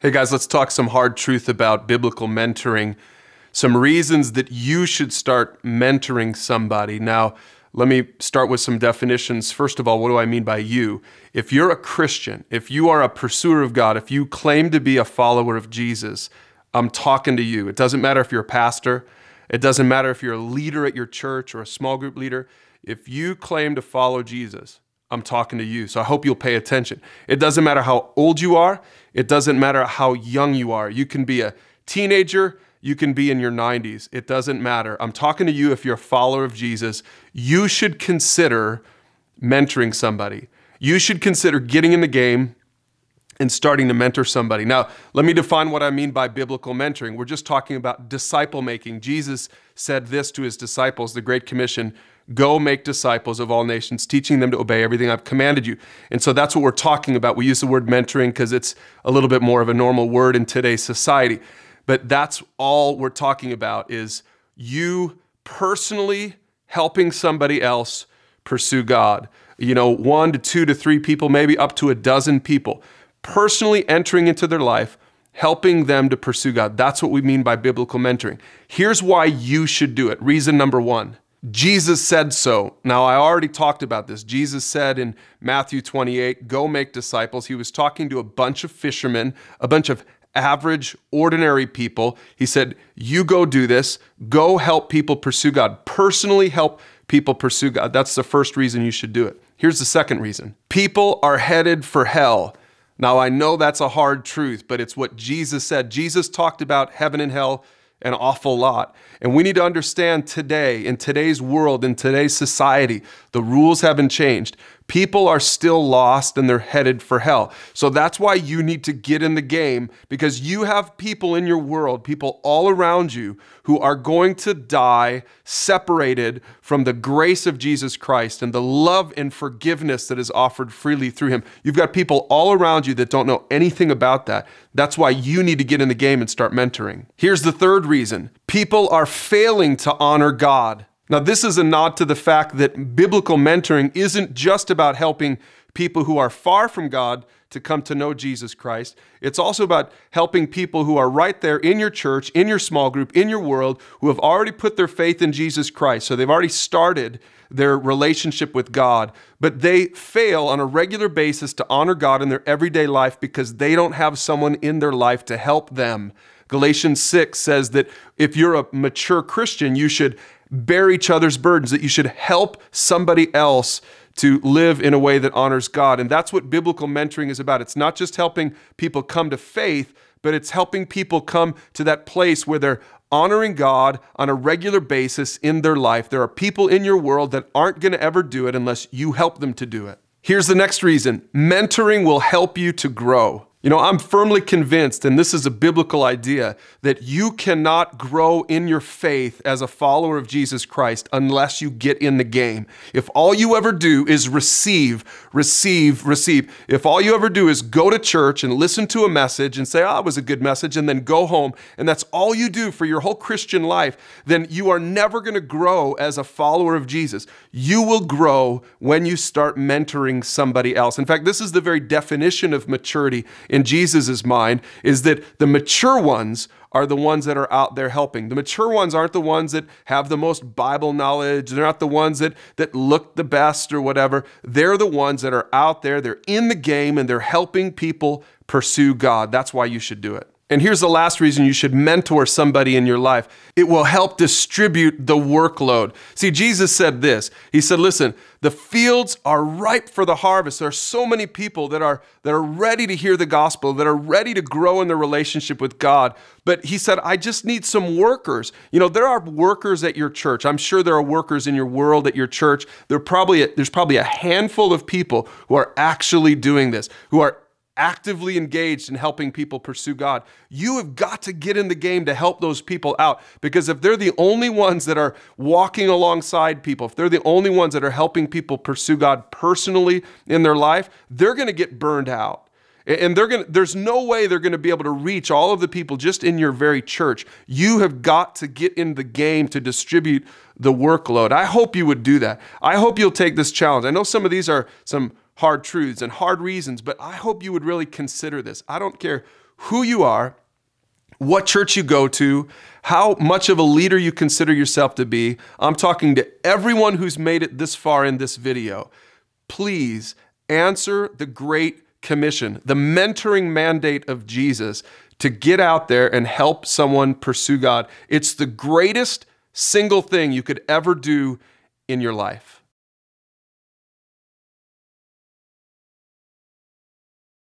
Hey guys, let's talk some hard truth about biblical mentoring. Some reasons that you should start mentoring somebody. Now, let me start with some definitions. First of all, what do I mean by you? If you're a Christian, if you are a pursuer of God, if you claim to be a follower of Jesus, I'm talking to you. It doesn't matter if you're a pastor. It doesn't matter if you're a leader at your church or a small group leader. If you claim to follow Jesus, I'm talking to you. So I hope you'll pay attention. It doesn't matter how old you are. It doesn't matter how young you are. You can be a teenager. You can be in your 90s. It doesn't matter. I'm talking to you if you're a follower of Jesus. You should consider mentoring somebody. You should consider getting in the game and starting to mentor somebody. Now, let me define what I mean by biblical mentoring. We're just talking about disciple making. Jesus said this to his disciples, the Great Commission: go make disciples of all nations, teaching them to obey everything I've commanded you. And so that's what we're talking about. We use the word mentoring because it's a little bit more of a normal word in today's society. But that's all we're talking about, is you personally helping somebody else pursue God. 1 to 2 to 3 people, maybe up to a dozen people, personally entering into their life, helping them to pursue God. That's what we mean by biblical mentoring. Here's why you should do it. Reason number 1. Jesus said so. Now, I already talked about this. Jesus said in Matthew 28, go make disciples. He was talking to a bunch of fishermen, a bunch of average, ordinary people. He said, you go do this. Go help people pursue God. Personally help people pursue God. That's the first reason you should do it. Here's the second reason. People are headed for hell. Now, I know that's a hard truth, but it's what Jesus said. Jesus talked about heaven and hell an awful lot. And we need to understand today, in today's world, in today's society, the rules haven't changed. People are still lost and they're headed for hell. So that's why you need to get in the game, because you have people in your world, people all around you, who are going to die separated from the grace of Jesus Christ and the love and forgiveness that is offered freely through him. You've got people all around you that don't know anything about that. That's why you need to get in the game and start mentoring. Here's the third reason. People are failing to honor God. Now, this is a nod to the fact that biblical mentoring isn't just about helping people who are far from God to come to know Jesus Christ. It's also about helping people who are right there in your church, in your small group, in your world, who have already put their faith in Jesus Christ. So they've already started their relationship with God, but they fail on a regular basis to honor God in their everyday life because they don't have someone in their life to help them. Galatians 6 says that if you're a mature Christian, you should bear each other's burdens, that you should help somebody else to live in a way that honors God. And that's what biblical mentoring is about. It's not just helping people come to faith, but it's helping people come to that place where they're honoring God on a regular basis in their life. There are people in your world that aren't going to ever do it unless you help them to do it. Here's the next reason. Mentoring will help you to grow. I'm firmly convinced, and this is a biblical idea, that you cannot grow in your faith as a follower of Jesus Christ unless you get in the game. If all you ever do is receive, if all you ever do is go to church and listen to a message and say, oh, it was a good message, and then go home, and that's all you do for your whole Christian life, then you are never going to grow as a follower of Jesus. You will grow when you start mentoring somebody else. In fact, this is the very definition of maturity in Jesus' mind, is that the mature ones are the ones that are out there helping. The mature ones aren't the ones that have the most Bible knowledge. They're not the ones that look the best or whatever. They're the ones that are out there, they're in the game, and they're helping people pursue God. That's why you should do it. And here's the last reason you should mentor somebody in your life. It will help distribute the workload. See, Jesus said this. He said, listen, the fields are ripe for the harvest. There are so many people that are ready to hear the gospel, that are ready to grow in their relationship with God. But he said, I just need some workers. There are workers at your church. I'm sure there are workers in your world at your church. There's probably a handful of people who are actually doing this, who are actively engaged in helping people pursue God. You have got to get in the game to help those people out, because if they're the only ones that are walking alongside people, if they're the only ones that are helping people pursue God personally in their life, they're going to get burned out. And there's no way they're going to be able to reach all of the people just in your very church. You have got to get in the game to distribute the workload. I hope you would do that. I hope you'll take this challenge. I know some of these are some hard truths and hard reasons, but I hope you would really consider this. I don't care who you are, what church you go to, how much of a leader you consider yourself to be. I'm talking to everyone who's made it this far in this video. Please answer the Great Commission, the mentoring mandate of Jesus to get out there and help someone pursue God. It's the greatest single thing you could ever do in your life.